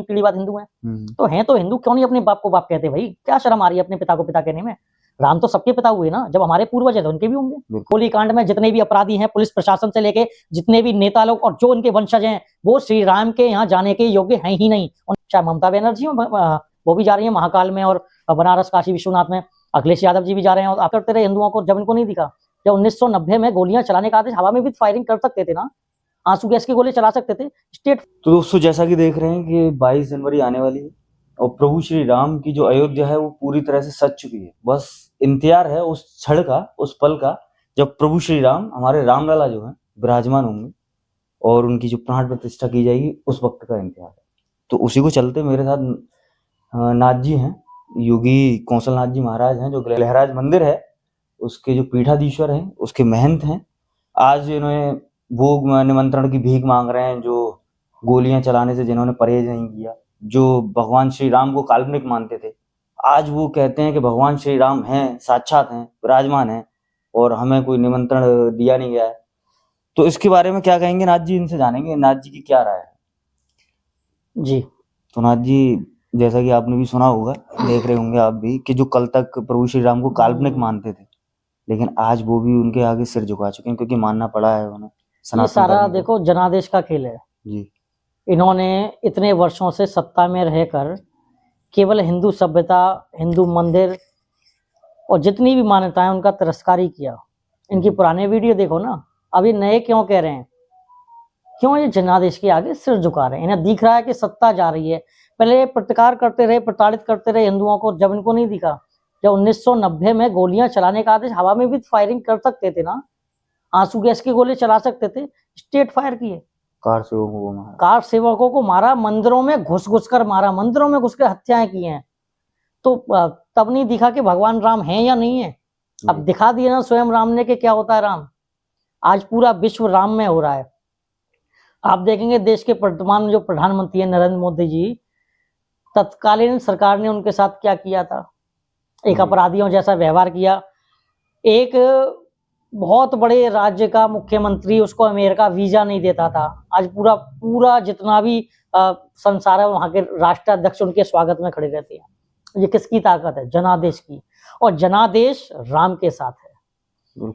पीढ़ी बाद हिंदू हैं। तो हैं तो हिंदू, क्यों नहीं अपने बाप को बाप कहते भाई? क्या शर्म आ रही है अपने पिता को पिता कहने में? राम तो सबके पिता हुए ना, जब हमारे पूर्वज है तो उनके भी होंगे। गोली कांड में जितने भी अपराधी हैं, पुलिस प्रशासन से लेके जितने भी नेता लोग और जो उनके वंशज हैं, वो श्री राम के यहाँ जाने के योग्य हैं ही नहीं। चाहे ममता बनर्जी वो भी जा रही है महाकाल में और बनारस काशी विश्वनाथ में, अखिलेश यादव जी भी जा रहे हैं और आप करते रहे हिंदुओं को, जब इनको नहीं दिखा। जब 1990 में गोलियां चलाने का आदेश, हवा में भी फायरिंग कर सकते थे ना, आंसू गैस की गोली चला सकते थे स्टेट। तो दोस्तों जैसा कि देख रहे हैं कि 22 जनवरी आने वाली है और प्रभु श्री राम की जो अयोध्या है वो पूरी तरह से सज चुकी है। बस इंतजार है उस क्षण का, उस पल का, जब प्रभु श्री राम, हमारे रामलला जो है, विराजमान होंगे और उनकी जो प्राण प्रतिष्ठा की जाएगी, उस वक्त का इंतजार है। तो उसी को चलते मेरे साथ नाथ जी हैं, योगी कौशलनाथ जी महाराज हैं, जो लहराज मंदिर है उसके जो पीठाधीश्वर हैं, उसके महंत हैं। आज इन्होंने वो निमंत्रण की भीख मांग रहे हैं जो गोलियां चलाने से जिन्होंने परहेज नहीं किया, जो भगवान श्री राम को काल्पनिक मानते थे। आज वो कहते हैं कि भगवान श्री राम हैं, साक्षात हैं, विराजमान हैं और हमें कोई निमंत्रण दिया नहीं गया है। तो इसके बारे में क्या कहेंगे नाथ जी? इनसे जानेंगे नाथ जी की क्या राय है। जी तो नाथ जी, जैसा कि आपने भी सुना होगा, देख रहे होंगे आप भी, कि जो कल तक प्रभु श्री राम को काल्पनिक मानते थे, लेकिन आज वो भी उनके आगे सिर झुका चुके हैं, क्योंकि मानना पड़ा है उन्हें। ये सारा देखो जनादेश का खेल है जी। इन्होंने इतने वर्षों से सत्ता में रहकर केवल हिंदू सभ्यता, हिंदू मंदिर और जितनी भी मान्यताएं, उनका तिरस्कार किया। इनकी पुराने वीडियो देखो ना, अभी नए क्यों कह रहे हैं? क्यों ये जनादेश के आगे सिर झुका रहे हैं? इन्हें दिख रहा है कि सत्ता जा रही है। पहले प्रतिकार करते रहे, प्रताड़ित करते रहे हिंदुओं को, जब इनको नहीं दिखा। जब 1990 में गोलियां चलाने का आदेश, हवा में भी फायरिंग कर सकते थे ना, आंसू गैस की गोली चला सकते थे, स्टेट फायर किए। कार सेवकों को मारा, मंदिरों में घुस कर मारा, मंदिरों में घुस कर हत्याएं की हैं। तो तब नहीं दिखा कि भगवान राम हैं या नहीं है? अब दिखा दिया ना स्वयं राम ने कि क्या होता है राम। आज पूरा विश्व राम में हो रहा है। आप देखेंगे देश के वर्तमान जो प्रधानमंत्री है नरेंद्र मोदी जी, तत्कालीन सरकार ने उनके साथ क्या किया था? एक अपराधियों जैसा व्यवहार किया। एक बहुत बड़े राज्य का मुख्यमंत्री, उसको अमेरिका वीजा नहीं देता था। आज पूरा जितना भी संसार है, वहां के राष्ट्राध्यक्ष उनके स्वागत में खड़े रहते हैं। ये किसकी ताकत है? जनादेश की। और जनादेश राम के साथ है।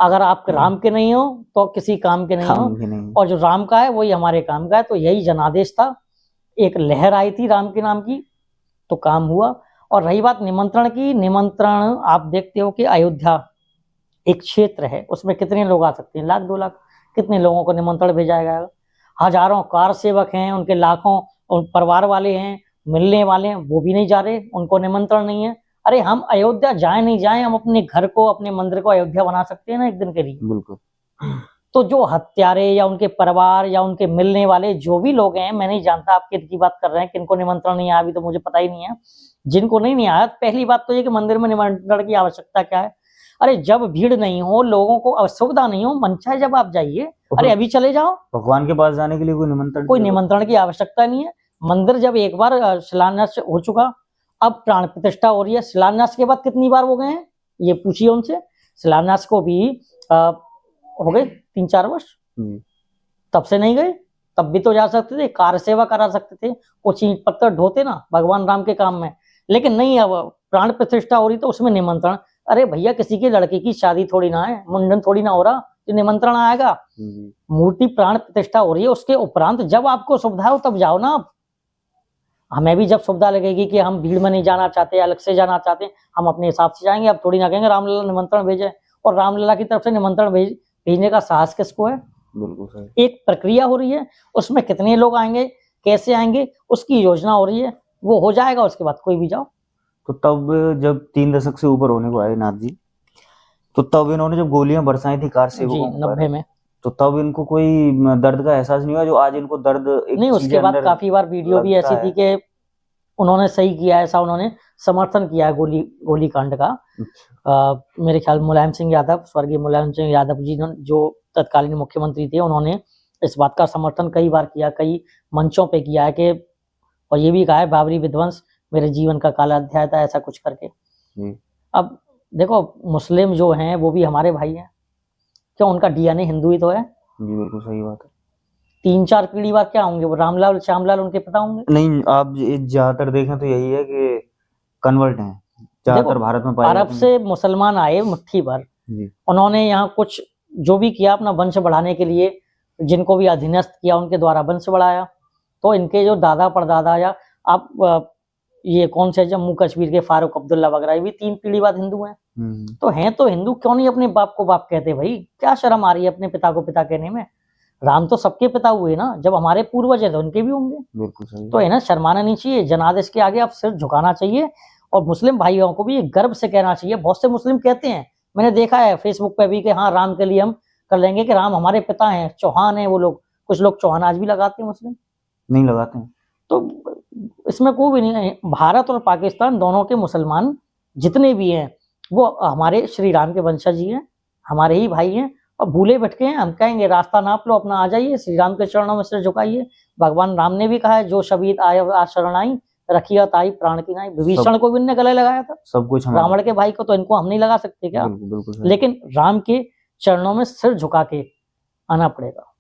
अगर आप राम के नहीं हो तो किसी काम के नहीं हो, और जो राम का है वही हमारे काम का है। तो यही जनादेश था। एक लहर आई थी राम के नाम की, तो काम हुआ। और रही बात निमंत्रण की, निमंत्रण आप देखते हो कि अयोध्या एक क्षेत्र है, उसमें कितने लोग आ सकते हैं? 1 लाख 2 लाख। कितने लोगों को निमंत्रण भेजा गया? हजारों कार सेवक हैं, उनके लाखों परिवार वाले हैं, मिलने वाले हैं, वो भी नहीं जा रहे, उनको निमंत्रण नहीं है। अरे हम अयोध्या जाए नहीं जाए, हम अपने घर को, अपने मंदिर को अयोध्या बना सकते हैं ना एक दिन के लिए। बिल्कुल। तो जो हत्यारे या उनके परिवार या उनके मिलने वाले जो भी लोग हैं, मैं नहीं जानता आप किनकी बात कर रहे हैं, किनको निमंत्रण नहीं आया, अभी तो मुझे पता ही नहीं है। जिनको नहीं आया, पहली बात तो ये कि मंदिर में निमंत्रण की आवश्यकता क्या है? अरे जब भीड़ नहीं हो, लोगों को असुविधा नहीं हो, मन चाहे जब आप जाइए। अरे अभी चले जाओ। भगवान के पास जाने के लिए कोई निमंत्रण की आवश्यकता नहीं है। मंदिर जब एक बार शिलान्यास हो चुका, अब प्राण प्रतिष्ठा हो रही है। शिलान्यास के बाद कितनी बार हो गए हैं ये पूछिए उनसे। शिलान्यास को भी हो गए 3-4 वर्ष, तब से नहीं गए। तब भी तो जा सकते थे, कार सेवा करा सकते थे, कुछ ईंट पत्थर ढोते ना भगवान राम के काम में। लेकिन नहीं, अब प्राण प्रतिष्ठा हो रही तो उसमें निमंत्रण। अरे भैया, किसी के लड़के की शादी थोड़ी ना है, मुंडन थोड़ी ना हो रहा जो निमंत्रण आएगा। मूर्ति प्राण प्रतिष्ठा हो रही है, उसके उपरांत जब आपको सुविधा हो तब जाओ ना। हमें भी जब सुविधा लगेगी कि हम भीड़ में नहीं जाना चाहते, अलग से जाना चाहते हैं, हम अपने हिसाब से जाएंगे। अब थोड़ी ना कहेंगे रामलला निमंत्रण भेजे, और रामलला की तरफ से निमंत्रण भेजने का साहस किसको है? बिल्कुल। एक प्रक्रिया हो रही है, उसमें कितने लोग आएंगे, कैसे आएंगे, उसकी योजना हो रही है, वो हो जाएगा, उसके बाद कोई भी जाओ। तो तब जब 3 दशक से ऊपर होने को आए नाथ जी, तो तब इन्होंने जब गोलियां बरसाई थी कार सेवकों पर 90 में, तो तब इनको कोई दर्द का एहसास नहीं हुआ जो आज इनको दर्द नहीं? उसके बाद काफी बार वीडियो भी ऐसी थी कि उन्होंने सही किया, ऐसा उन्होंने समर्थन किया है गोली कांड का। मेरे ख्याल मुलायम सिंह यादव, स्वर्गीय मुलायम सिंह यादव जी जो तत्कालीन मुख्यमंत्री थे, उन्होंने इस बात का समर्थन कई बार किया, कई मंचों पे किया है कि, और ये भी कहा है बाबरी विध्वंस मेरे जीवन का काला अध्याय था, ऐसा कुछ करके। अब देखो, मुस्लिम जो हैं वो भी हमारे भाई हैं, क्यों? उनका डीएनए हिंदू ही तो है। जी बिल्कुल सही बात है। 3-4 पीढ़ी बाद क्या होंगे, वो रामलाल श्यामलाल उनके पिता होंगे। नहीं, आप ज्यादातर देखें तो यही है कि कन्वर्ट हैं ज्यादातर देखो, भारत में पाए अरब जाते हैं। से मुसलमान आए मुट्ठी भर, जी उन्होंने यहाँ कुछ जो भी किया अपना वंश बढ़ाने के लिए, जिनको भी अधीनस्थ किया उनके द्वारा वंश बढ़ाया। तो इनके जो दादा परदादा या आप ये कौन से जम्मू कश्मीर के फारूक अब्दुल्ला वगैरह, ये भी 3 पीढ़ी बाद हिंदू हैं। तो हैं तो हिंदू, क्यों नहीं अपने बाप को बाप कहते भाई? क्या शर्म आ रही है अपने पिता को पिता कहने में? राम तो सबके पिता हुए ना, जब हमारे पूर्वज है तो उनके भी होंगे। बिल्कुल सही। तो है ना, शर्माना नहीं चाहिए, जनादेश के आगे आप सिर झुकाना चाहिए। और मुस्लिम भाइयों को भी गर्व से कहना चाहिए। बहुत से मुस्लिम कहते हैं, मैंने देखा है फेसबुक पे भी, कि हाँ राम के लिए हम कर लेंगे, कि राम हमारे पिता हैं, चौहान है वो लोग। कुछ लोग चौहान आज भी लगाते हैं मुस्लिम, नहीं लगाते हैं। तो इसमें कोई भी नहीं है। भारत और पाकिस्तान दोनों के मुसलमान जितने भी हैं वो हमारे श्री राम के वंशज ही हैं, हमारे ही भाई हैं। और भूले भटके हैं, हम कहेंगे रास्ता नाप लो अपना, आ जाइए श्री राम के चरणों में सिर झुकाइए। भगवान राम ने भी कहा है, जो शबीत आय आ शरणाई रखिया ताई प्राण की नाई। विभीषण को भी इनने गले लगाया था, सब कुछ रावण के भाई को, तो इनको हम नहीं लगा सकते क्या? बिल्कुल बिल्कुल सही। लेकिन राम के चरणों में सिर झुका के आना पड़ेगा।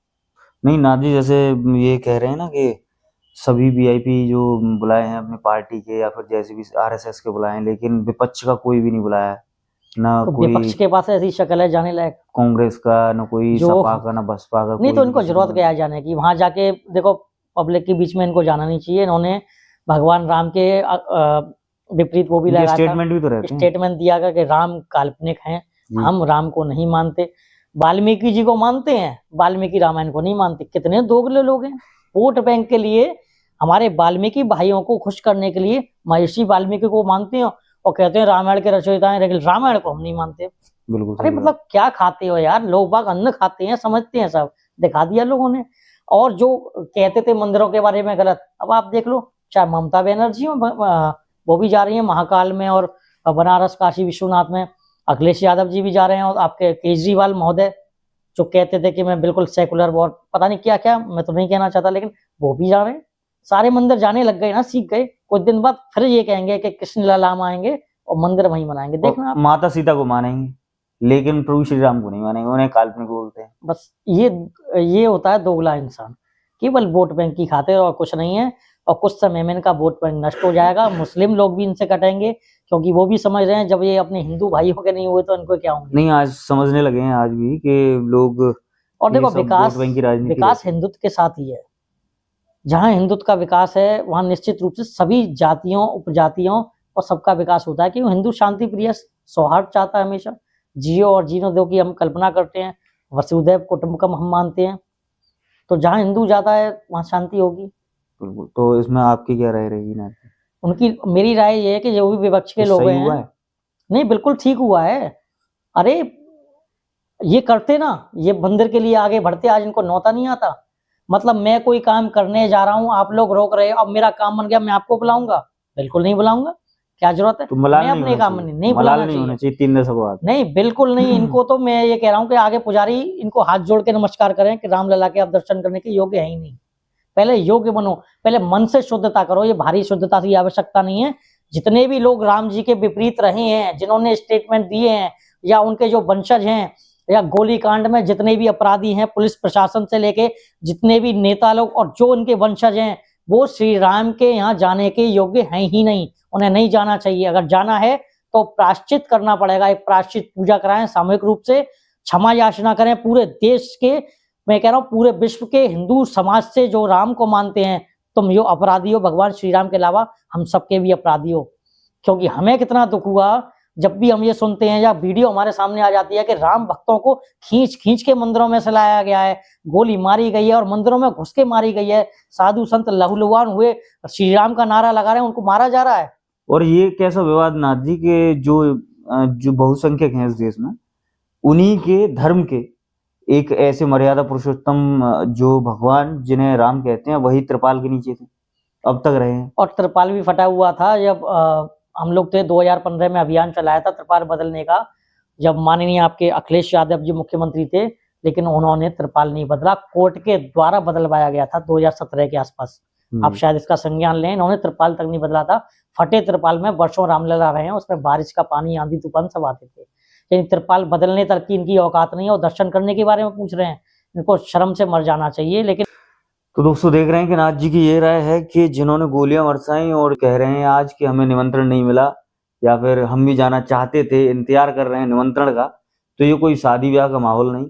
नहीं नाथ जी, जैसे ये कह रहे हैं ना कि सभी वीआईपी जो बुलाए हैं अपनी पार्टी के या फिर जैसे भी आरएसएस के बुलाए हैं, लेकिन विपक्ष का कोई भी नहीं बुलाया है। ना तो कोई विपक्ष के पास ऐसी शक्ल है जाने लायक? कांग्रेस का, ना कोई जो सपा का, ना बसपा का। नहीं, कोई तो भी इनको किसी जरूरत का क्या है जाने की? वहां जाके देखो, पब्लिक के बीच में इनको जाना नहीं चाहिए। इन्होंने भगवान राम के विपरीत वो भी इनके लगाया था, स्टेटमेंट भी तो रहते हैं। स्टेटमेंट दिया गया कि राम काल्पनिक हैं, जी। हम राम को नहीं मानते। वाल्मीकि जी को मानते हैं, वाल्मीकि रामायण को नहीं मानते। कितने दोगले लोग हैं। वोट बैंक के लिए, हमारे वाल्मीकि भाइयों को खुश करने के लिए महर्षि वाल्मीकि को मानते हैं और कहते हैं रामायण के रचयिता हैं, लेकिन रामायण को हम नहीं मानते। बिल्कुल अरे सही बात। मतलब क्या खाते हो यार? लोग बाग अन्न खाते हैं, समझते हैं, सब दिखा दिया लोगों ने। और जो कहते थे मंदिरों के बारे में गलत, अब आप देख लो, चाहे ममता बनर्जी हो, वो भी जा रही है महाकाल में और बनारस काशी विश्वनाथ में। अखिलेश यादव जी भी जा रहे हैं, और आपके केजरीवाल महोदय जो कहते थे कि मैं बिल्कुल सेकुलर, और पता नहीं क्या क्या, मैं तो नहीं कहना चाहता, लेकिन वो भी जा रहे हैं। सारे मंदिर जाने लग गए ना, सीख गए। कुछ दिन बाद फिर ये कहेंगे कि कृष्ण लालाम आएंगे और मंदिर वहीं बनाएंगे, देखना आप। माता सीता को मानेंगे, लेकिन प्रभु श्री राम को नहीं मानेंगे, उन्हें काल्पनिक बोलते हैं। बस ये होता है दोगला इंसान, केवल वोट बैंक की खातिर और कुछ नहीं है। और कुछ समय में इनका वोट बैंक नष्ट हो जाएगा। मुस्लिम लोग भी इनसे कटेंगे, क्योंकि वो भी समझ रहे हैं जब ये अपने हिंदू भाइयों के नहीं हुए तो इनको क्या होंगे। नहीं, आज समझने लगे हैं आज भी कि लोग और देखो, ये सब विकास वोट बैंक की राजनीति विकास करते हैं। हिंदुत्व के साथ ही है। जहाँ हिंदुत्व का विकास है वहाँ निश्चित रूप से सभी जातियों उपजातियों और सबका विकास होता है, क्योंकि हिंदू शांति प्रिय, सौहार्द चाहता है हमेशा। जियो और जीनो दो की हम कल्पना करते हैं, वसुधैव कुटुंबकम हम मानते हैं। तो जहाँ हिंदू जाता है वहाँ शांति होगी। बिल्कुल। तो इसमें आपकी क्या राय रहेगी ना? उनकी, मेरी राय ये है कि जो भी विपक्ष के लोग सही हैं, हुआ है? नहीं बिल्कुल ठीक हुआ है। अरे ये करते ना, ये मंदिर के लिए आगे बढ़ते, आज इनको नौता नहीं आता। मतलब मैं कोई काम करने जा रहा हूँ, आप लोग रोक रहे हो, अब मेरा काम बन गया, मैं आपको बुलाऊंगा? बिल्कुल नहीं बुलाऊंगा, क्या जरूरत है? तो मलाल मैं नहीं अपने होना काम चाहिए। नहीं मलाल बुलाना नहीं होना चाहिए। चाहिए 3 दशकों बाद। नहीं बिल्कुल नहीं। इनको तो मैं ये कह रहा हूँ कि आगे पुजारी इनको हाथ जोड़ के नमस्कार करें कि रामलला के आप दर्शन करने के योग्य है ही नहीं। पहले योग्य बनो, पहले मन से शुद्धता करो। ये भारी शुद्धता की आवश्यकता नहीं है। जितने भी लोग राम जी के विपरीत रहे हैं, जिन्होंने स्टेटमेंट दिए हैं, या उनके जो वंशज हैं, या गोलीकांड में जितने भी अपराधी हैं, पुलिस प्रशासन से लेके जितने भी नेता लोग और जो उनके वंशज हैं, वो श्री राम के यहाँ जाने के योग्य हैं ही नहीं। उन्हें नहीं जाना चाहिए। अगर जाना है तो प्रायश्चित करना पड़ेगा। एक प्रायश्चित पूजा कराएं सामूहिक रूप से, क्षमा याचना करें पूरे देश के, मैं कह रहा हूँ पूरे विश्व के हिंदू समाज से जो राम को मानते हैं। तुम जो अपराधी हो, भगवान श्री राम के अलावा हम सबके भी अपराधी हो। क्योंकि हमें कितना दुख हुआ जब भी हम ये सुनते हैं या वीडियो हमारे सामने आ जाती है कि राम भक्तों को खींच खींच के मंदिरों में से लाया गया है, गोली मारी गई है और मंदिरों में घुस के मारी गई है। साधु संत लहूलुहान हुए, श्री राम का नारा लगा रहे हैं, उनको मारा जा रहा है। और ये कैसा विवाद नाथ जी के जो बहुसंख्यक हैं इस देश में, उन्हीं के धर्म के एक ऐसे मर्यादा पुरुषोत्तम जो भगवान जिन्हें राम कहते हैं, वही त्रिपाल के नीचे थे, अब तक रहे हैं। और त्रिपाल भी फटा हुआ था जब हम लोग थे 2015 में अभियान चलाया था त्रिपाल बदलने का, जब माननीय आपके अखिलेश यादव जी मुख्यमंत्री थे, लेकिन उन्होंने त्रिपाल नहीं बदला। कोर्ट के द्वारा बदलवाया गया था 2017 के आसपास। आप शायद इसका संज्ञान लें, इन्होंने त्रिपाल तक नहीं बदला था। फटे त्रिपाल में वर्षों रामलला रहे हैं, उसमें बारिश का पानी, आंधी तूफान सब आते थे। लेकिन त्रिपाल बदलने तक की इनकी औकात नहीं है और दर्शन करने के बारे में पूछ रहे हैं। इनको शर्म से मर जाना चाहिए। लेकिन तो दोस्तों देख रहे हैं कि नाथ जी की ये राय है कि जिन्होंने गोलियां बरसाई और कह रहे हैं आज कि हमें निमंत्रण नहीं मिला या फिर हम भी जाना चाहते थे, इंतजार कर रहे हैं निमंत्रण का, तो ये कोई शादी ब्याह का माहौल नहीं,